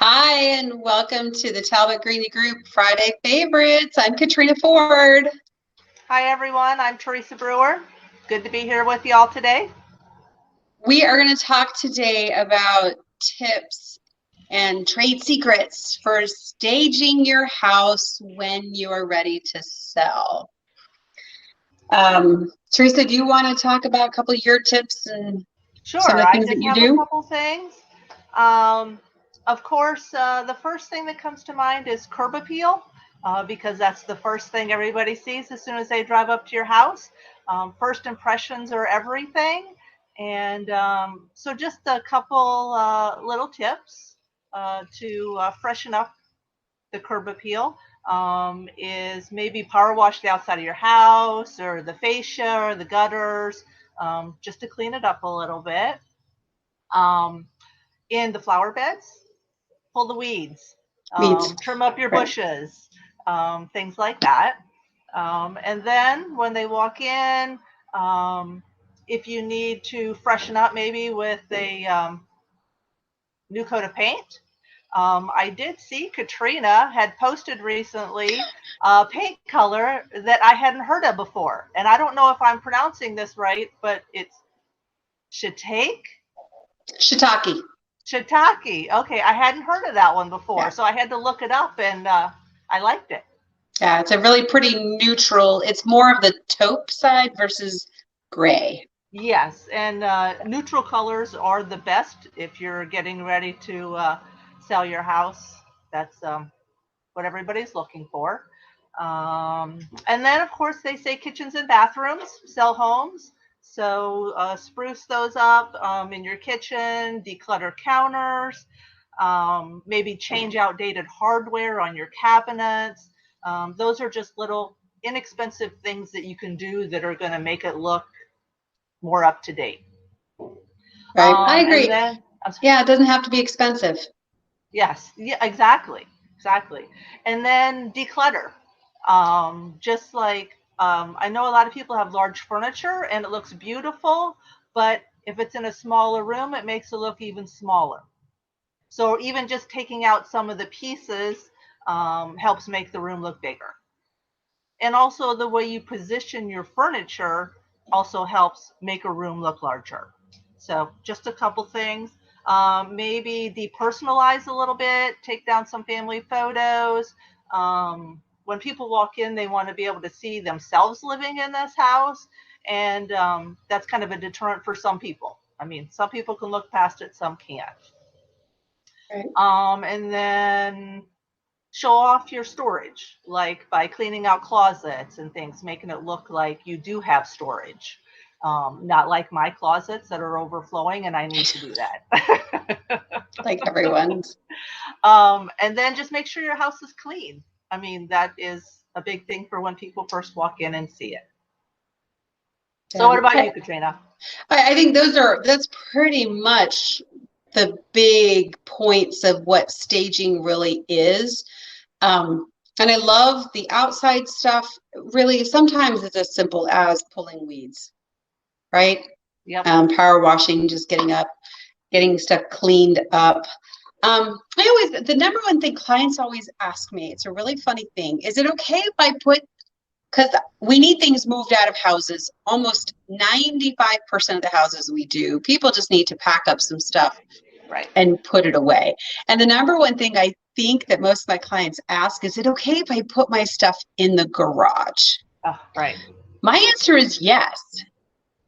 Hi, and welcome to the Talbot Greenya Group Friday Favorites. I'm Katrina Foard. Hi everyone, I'm Theresa Brewer. Good to be here with y'all today. We are going to talk today about tips and trade secrets for staging your house when you are ready to sell. Theresa, do you want to talk about a couple of your tips and some of Sure, the I things that just you have a do? couple things. Of course, the first thing that comes to mind is curb appeal, because that's the first thing everybody sees as soon as they drive up to your house. First impressions are everything. And so just a couple little tips to freshen up the curb appeal is maybe power wash the outside of your house or the fascia or the gutters, just to clean it up a little bit. Um, in the flower beds, pull the weeds, Weeds. trim up your Right. bushes, things like that. And then when they walk in, if you need to freshen up maybe with a new coat of paint. I did see Katrina had posted recently a paint color that I hadn't heard of before. And I don't know if I'm pronouncing this right, but it's shiitake? Shiitake. Shiitake. Okay, I hadn't heard of that one before, Yeah. so I had to look it up and I liked it. Yeah, it's a really pretty neutral. It's more of the taupe side versus gray. Yes, and neutral colors are the best if you're getting ready to sell your house. That's what everybody's looking for. And then, of course, they say kitchens and bathrooms sell homes. So spruce those up in your kitchen, declutter counters, maybe change outdated hardware on your cabinets. Those are just little inexpensive things that you can do that are going to make it look more up to date. Right. I agree. And then, Yeah, it doesn't have to be expensive. yes, yeah, exactly. And then declutter. Just like I know a lot of people have large furniture and it looks beautiful, but if it's in a smaller room, it makes it look even smaller. So even just taking out some of the pieces helps make the room look bigger. And also the way you position your furniture also helps make a room look larger. So just a couple things. Maybe depersonalize a little bit, take down some family photos. When people walk in, they want to be able to see themselves living in this house. And that's kind of a deterrent for some people. I mean, some people can look past it, some can't. Right. And then show off your storage, like by cleaning out closets and things, making it look like you do have storage. Not like my closets that are overflowing and I need to do that. Like everyone's. And then just make sure your house is clean. I mean, that is a big thing for when people first walk in and see it. So what about you, Katrina? I think that's pretty much the big points of what staging really is. And I love the outside stuff. Really, sometimes it's as simple as pulling weeds, right? Yep. Power washing, just getting stuff cleaned up. The number one thing clients always ask me, it's a really funny thing, is it okay if I because we need things moved out of houses. Almost 95% of the houses we do, people just need to pack up some stuff and put it away. And the number one thing I think that most of my clients ask, is it okay if I put my stuff in the garage? Oh, right. My answer is yes.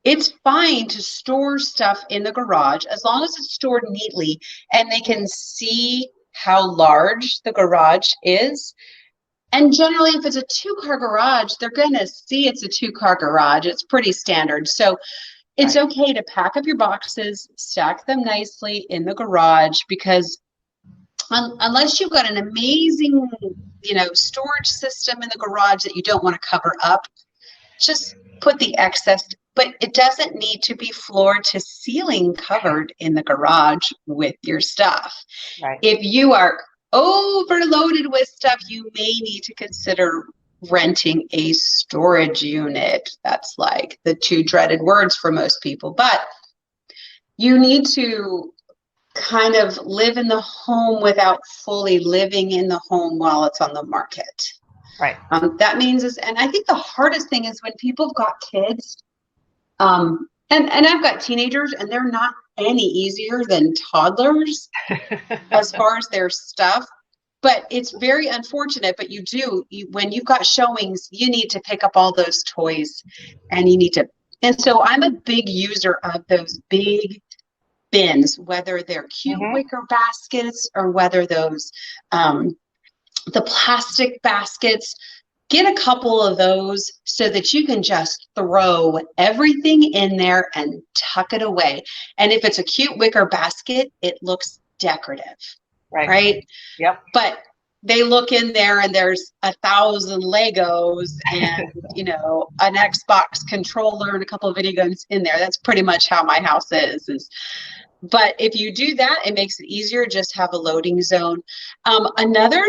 It's fine to store stuff in the garage as long as it's stored neatly and they can see how large the garage is. And generally, if it's a 2-car garage, they're going to see it's a 2-car garage. It's pretty standard. So it's okay to pack up your boxes, stack them nicely in the garage, because unless you've got an amazing, storage system in the garage that you don't want to cover up, just put the excess. But it doesn't need to be floor to ceiling covered in the garage with your stuff. Right. If you are overloaded with stuff, you may need to consider renting a storage unit. That's like the 2 dreaded words for most people, but you need to kind of live in the home without fully living in the home while it's on the market. Right. That means and I think the hardest thing is when people have got kids, and I've got teenagers, and they're not any easier than toddlers as far as their stuff. But it's very unfortunate, but when you've got showings, you need to pick up all those toys, and and so I'm a big user of those big bins, whether they're cute wicker baskets or whether those, the plastic baskets. Get a couple of those so that you can just throw everything in there and tuck it away. And if it's a cute wicker basket, it looks decorative, right? Yep. But they look in there and there's 1,000 Legos and, an Xbox controller and a couple of video games in there. That's pretty much how my house is. But if you do that, it makes it easier. Just have a loading zone. Another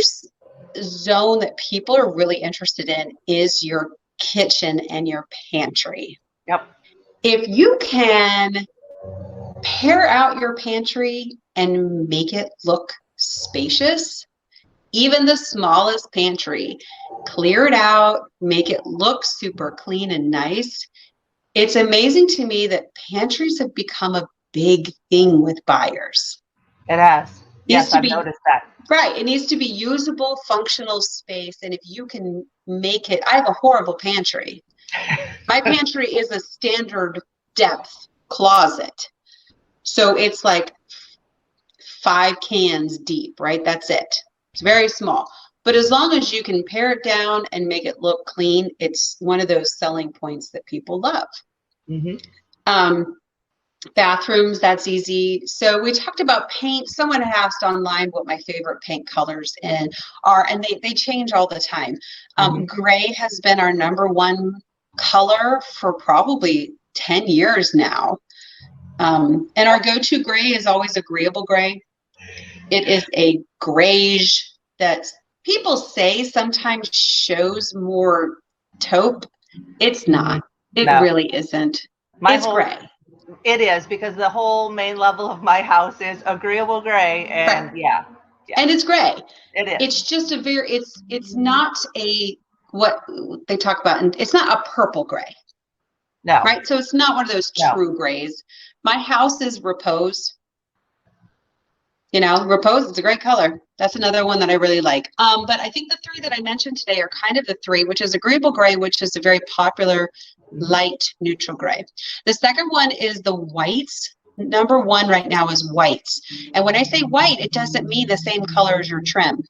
zone that people are really interested in is your kitchen and your pantry. Yep. If you can pare out your pantry and make it look spacious, even the smallest pantry, clear it out, make it look super clean and nice. It's amazing to me that pantries have become a big thing with buyers. It has. Yes, I've noticed that. Right. It needs to be usable, functional space. And if you can make it, I have a horrible pantry. My pantry is a standard depth closet. So it's like 5 cans deep, right? That's it. It's very small. But as long as you can pare it down and make it look clean, it's one of those selling points that people love. Bathrooms, that's easy. So we talked about paint. Someone had asked online what my favorite paint colors are, and they change all the time. Gray has been our #1 color for probably 10 years now. And our go-to gray is always agreeable gray. It is a grayish that people say sometimes shows more taupe. It's not. It really isn't. It's gray. It is, because the whole main level of my house is agreeable gray, and yeah. And it's gray. It is. It's just it's not what they talk about, and it's not a purple gray. No. Right? So it's not one of those true grays. My house is Repose. Repose is a great color. That's another one that I really like. But I think the 3 that I mentioned today are kind of the 3, which is agreeable gray, which is a very popular light neutral gray. The second one is the whites. #1 right now is whites. And when I say white, it doesn't mean the same color as your trim,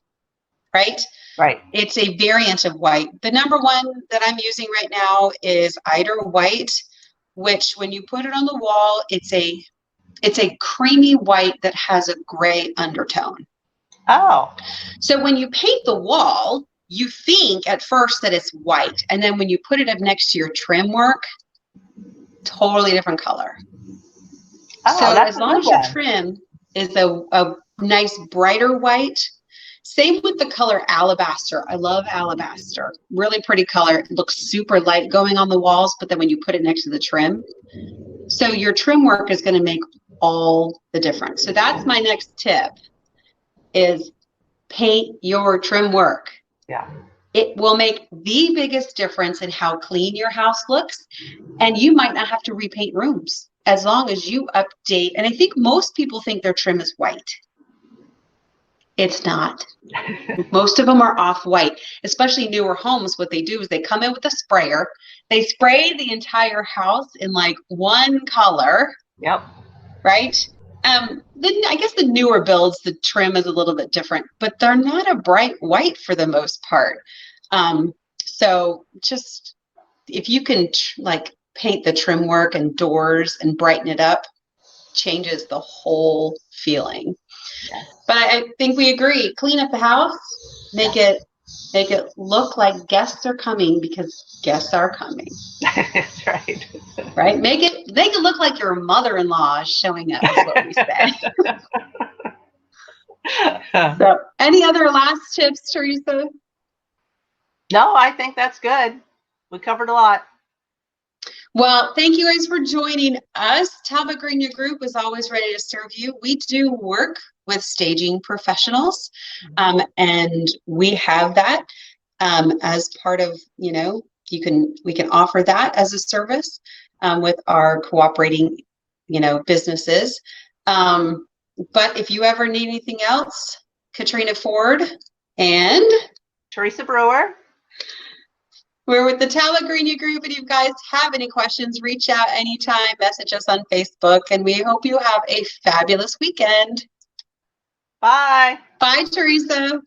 right? Right. It's a variant of white. The #1 that I'm using right now is Eider White, which when you put it on the wall, it's a creamy white that has a gray undertone. Oh. So when you paint the wall, you think at first that it's white. And then when you put it up next to your trim work, totally different color. Oh, so as long as your trim is a nice brighter white, same with the color Alabaster. I love Alabaster. Really pretty color. It looks super light going on the walls, but then when you put it next to the trim, so your trim work is going to make all the difference. So that's my next tip, is paint your trim work. Yeah. It will make the biggest difference in how clean your house looks. And you might not have to repaint rooms as long as you update. And I think most people think their trim is white. It's not. Most of them are off-white, especially newer homes. What they do is they come in with a sprayer. They spray the entire house in like one color. Yep. Right? Then I guess the newer builds, the trim is a little bit different, but they're not a bright white for the most part. So just if you can paint the trim work and doors and brighten it up, changes the whole feeling. Yes. But I think we agree. Clean up the house, make it look like guests are coming, because guests are coming. That's right. Right? Make it look like your mother-in-law is showing up, is what we say. So, any other last tips, Theresa? No, I think that's good. We covered a lot. Well, thank you guys for joining us. Talbot Greenya Group is always ready to serve you. We do work with staging professionals, and we have that as part of, we can offer that as a service with our cooperating, businesses. But if you ever need anything else, Katrina Foard and Theresa Brewer. We're with the Talbot Greenya Group, and if you guys have any questions, reach out anytime, message us on Facebook, and we hope you have a fabulous weekend. Bye. Bye, Theresa.